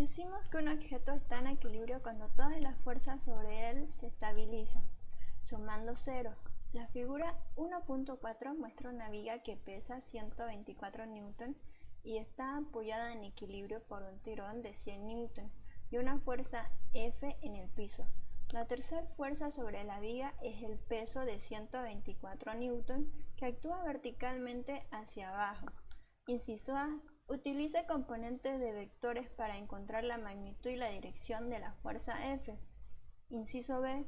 Decimos que un objeto está en equilibrio cuando todas las fuerzas sobre él se estabilizan, sumando cero. La figura 1.4 muestra una viga que pesa 124 Newton y está apoyada en equilibrio por un tirón de 100 Newton y una fuerza F en el piso. La tercera fuerza sobre la viga es el peso de 124 Newton que actúa verticalmente hacia abajo. Inciso A. Utilice componentes de vectores para encontrar la magnitud y la dirección de la fuerza F. Inciso B.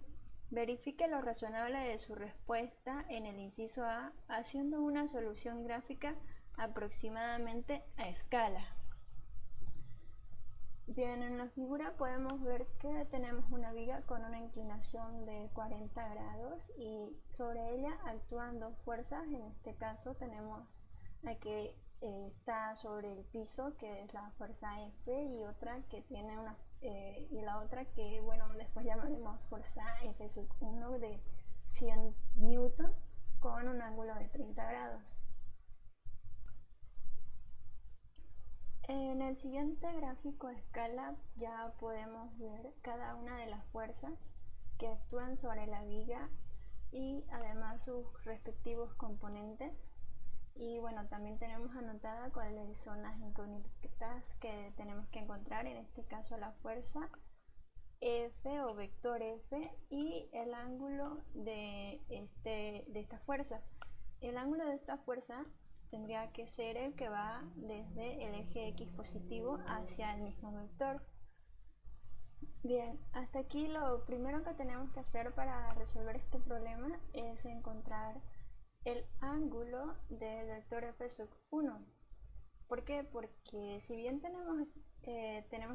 Verifique lo razonable de su respuesta en el inciso A haciendo una solución gráfica aproximadamente a escala. Bien, en la figura podemos ver que tenemos una viga con una inclinación de 40 grados y sobre ella actúan dos fuerzas. En este caso tenemos la que está sobre el piso, que es la fuerza F, y otra que tiene una y la otra que, bueno, después llamaremos fuerza F1 de 100 newtons con un ángulo de 30 grados. En el siguiente gráfico a escala ya podemos ver cada una de las fuerzas que actúan sobre la viga y además sus respectivos componentes. Y bueno, también tenemos anotada cuáles son las incógnitas que tenemos que encontrar, en este caso la fuerza F o vector F y el ángulo de esta fuerza. El ángulo de esta fuerza tendría que ser el que va desde el eje X positivo hacia el mismo vector. Bien, hasta aquí lo primero que tenemos que hacer para resolver este problema es encontrar el ángulo del vector F1. ¿Por qué? Porque si bien tenemos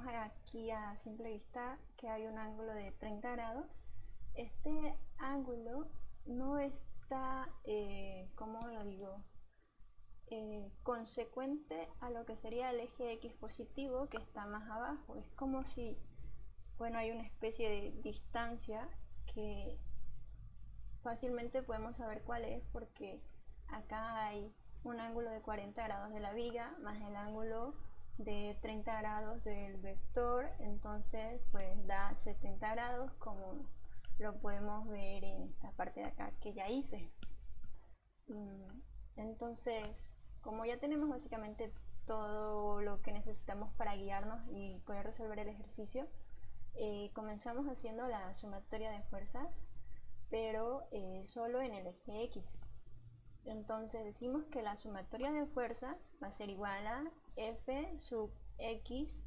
aquí a simple vista que hay un ángulo de 30 grados, este ángulo no está, ¿cómo lo digo? Consecuente a lo que sería el eje X positivo que está más abajo. Es como si, bueno, hay una especie de distancia que fácilmente podemos saber cuál es porque acá hay un ángulo de 40 grados de la viga más el ángulo de 30 grados del vector, entonces pues da 70 grados como lo podemos ver en esta parte de acá que ya hice. Entonces, como ya tenemos básicamente todo lo que necesitamos para guiarnos y poder resolver el ejercicio, comenzamos haciendo la sumatoria de fuerzas, pero solo en el eje X. Entonces decimos que la sumatoria de fuerzas va a ser igual a F sub X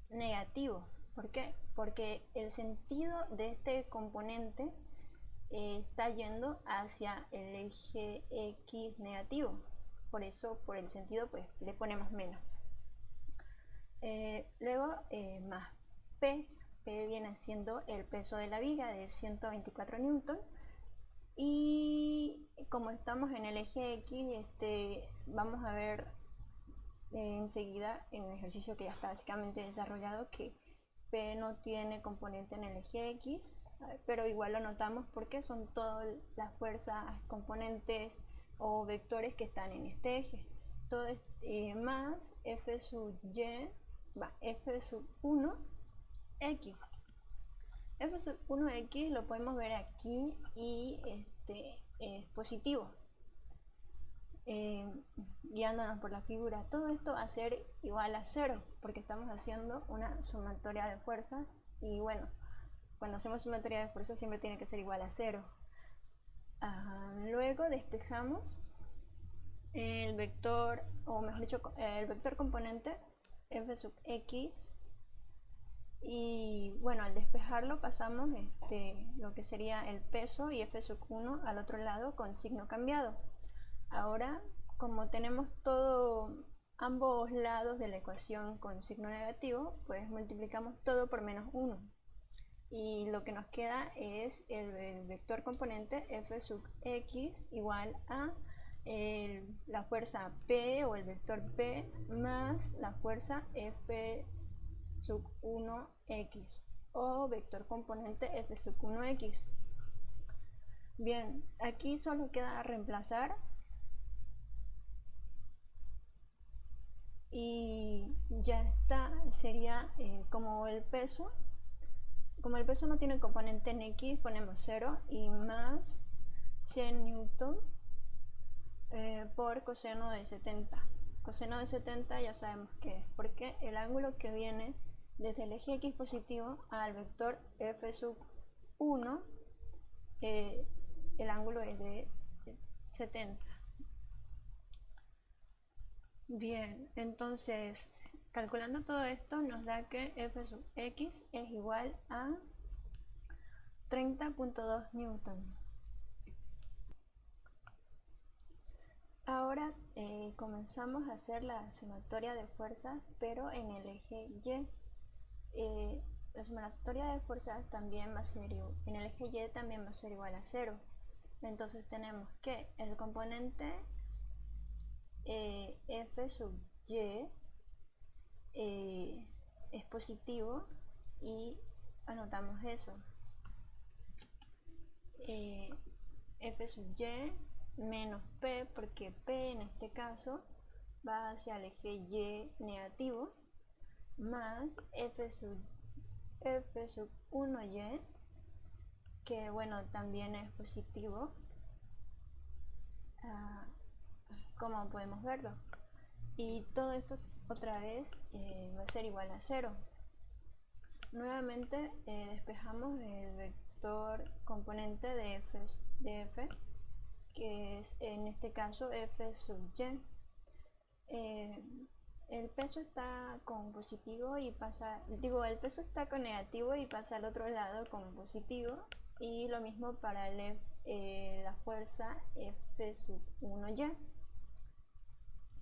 negativo. ¿Por qué? Porque el sentido de este componente está yendo hacia el eje X negativo. Por eso, por el sentido, pues le ponemos menos. Luego, más P. P viene siendo el peso de la viga de 124 newton. Y como estamos en el eje X, vamos a ver enseguida en el ejercicio que ya está básicamente desarrollado que P no tiene componente en el eje X, pero igual lo notamos porque son todas las fuerzas, componentes o vectores que están en este eje. Todo más F sub Y, F sub 1 X. F sub 1x lo podemos ver aquí y es positivo. Guiándonos por la figura, todo esto va a ser igual a 0 porque estamos haciendo una sumatoria de fuerzas y bueno, cuando hacemos sumatoria de fuerzas siempre tiene que ser igual a 0. Luego despejamos el vector, o mejor dicho, el vector componente F sub x. Y bueno, al despejarlo pasamos lo que sería el peso y F sub 1 al otro lado con signo cambiado. Ahora, como tenemos ambos lados de la ecuación con signo negativo, pues multiplicamos todo por menos 1. Y lo que nos queda es el vector componente F sub x igual a la fuerza P o el vector P más la fuerza F sub 1x o vector componente F sub 1x. Bien, aquí solo queda reemplazar y ya está, sería como el peso no tiene componente en X, ponemos 0 y más 100 newton por coseno de 70. Coseno de 70 ya sabemos que es porque el ángulo que viene desde el eje X positivo al vector f sub 1, el ángulo es de 70. Bien, entonces calculando todo esto nos da que f sub x es igual a 30.2 newton. Ahora comenzamos a hacer la sumatoria de fuerzas, pero en el eje Y. La sumatoria de fuerzas también va a ser igual, en el eje Y también va a ser igual a 0. Entonces tenemos que el componente f sub y es positivo y anotamos eso. F sub y menos p, porque p en este caso va hacia el eje Y negativo, más f sub 1y, que bueno, también es positivo, como podemos verlo, y todo esto otra vez va a ser igual a 0. Nuevamente despejamos el vector componente de f, que es en este caso f sub y. El peso está con positivo y pasa, el peso está con negativo y pasa al otro lado con positivo, y lo mismo para la fuerza f sub 1y.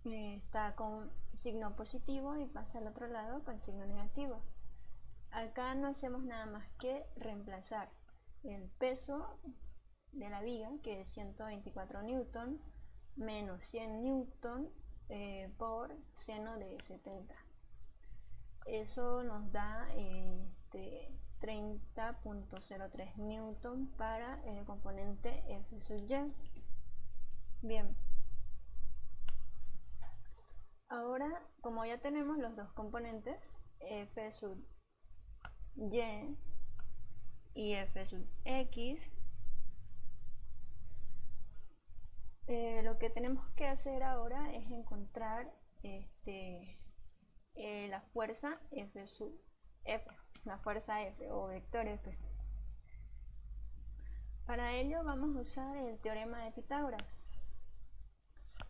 Está con signo positivo y pasa al otro lado con signo negativo. Acá no hacemos nada más que reemplazar el peso de la viga, que es 124 newton, menos 100 newton por seno de 70. Eso nos da 30.03 newton para el componente F sub y. Bien. Ahora, como ya tenemos los dos componentes, F sub y f sub x, lo que tenemos que hacer ahora es encontrar la fuerza f sub f, la fuerza f o vector f. Para ello vamos a usar el teorema de Pitágoras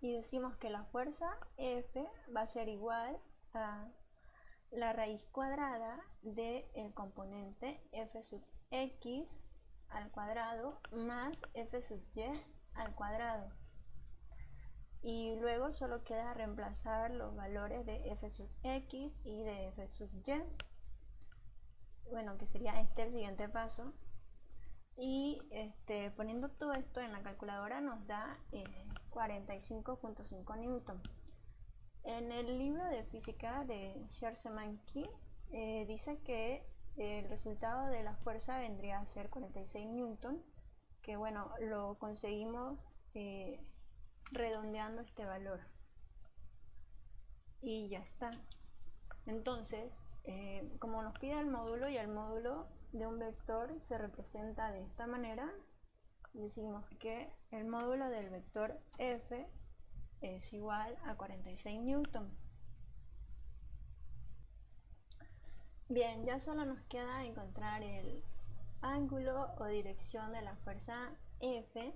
y decimos que la fuerza f va a ser igual a la raíz cuadrada del componente f sub x al cuadrado más f sub y al cuadrado. Y luego solo queda reemplazar los valores de f sub x y de f sub y. Bueno, que sería el siguiente paso. Y poniendo todo esto en la calculadora nos da 45.5 newton. En el libro de física de Scherzemanski dice que el resultado de la fuerza vendría a ser 46 newton, que bueno, lo conseguimos redondeando este valor. Y ya está. Entonces, como nos pide el módulo, y el módulo de un vector se representa de esta manera, decimos que el módulo del vector f es igual a 46 newton. Bien, ya solo nos queda encontrar el ángulo o dirección de la fuerza F,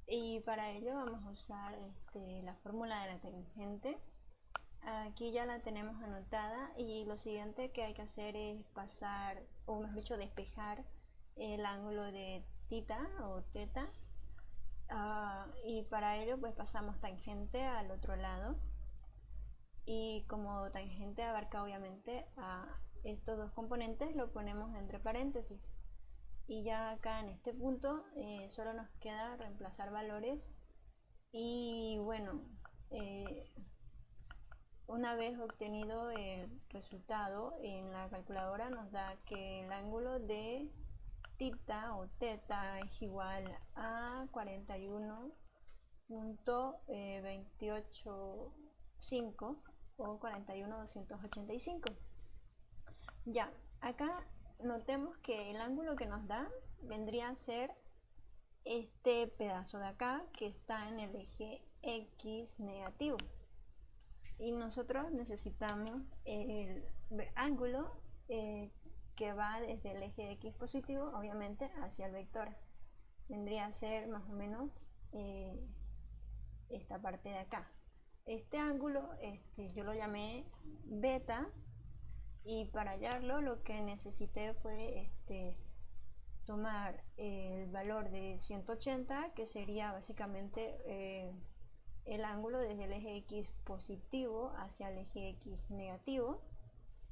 y para ello vamos a usar la fórmula de la tangente. Aquí ya la tenemos anotada, y lo siguiente que hay que hacer es pasar, o mejor dicho, despejar el ángulo de θ o θ, y para ello pues pasamos tangente al otro lado, y como tangente abarca obviamente a estos dos componentes, lo ponemos entre paréntesis, y ya acá en este punto solo nos queda reemplazar valores. Y bueno, una vez obtenido el resultado en la calculadora, nos da que el ángulo de θ o θ es igual a 41.285, o 41,285. Ya, acá notemos que el ángulo que nos da vendría a ser este pedazo de acá que está en el eje X negativo, y nosotros necesitamos el ángulo que va desde el eje X positivo, obviamente, hacia el vector. Vendría a ser más o menos esta parte de acá. Este ángulo yo lo llamé beta, y para hallarlo lo que necesité fue tomar el valor de 180, que sería básicamente el ángulo desde el eje X positivo hacia el eje X negativo,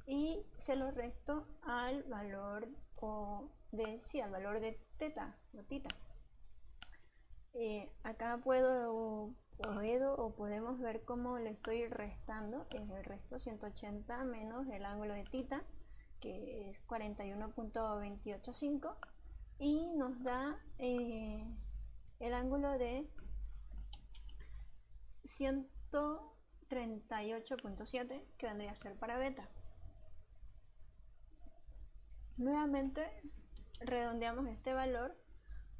y se lo resto al valor al valor de teta o tita. Acá podemos ver cómo le estoy restando. El resto 180 menos el ángulo de tita, que es 41,285, y nos da el ángulo de 138,7, que vendría a ser para beta. Nuevamente redondeamos este valor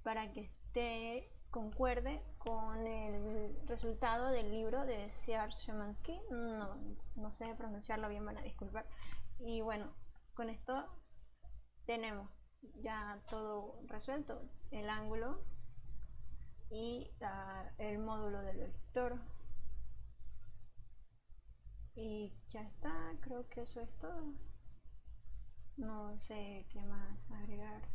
para que concuerde con el resultado del libro de Siarsemansky. No sé pronunciarlo bien, van a disculpar. Y bueno, con esto tenemos ya todo resuelto: el ángulo y el módulo del vector. Y ya está, creo que eso es todo. No sé qué más agregar.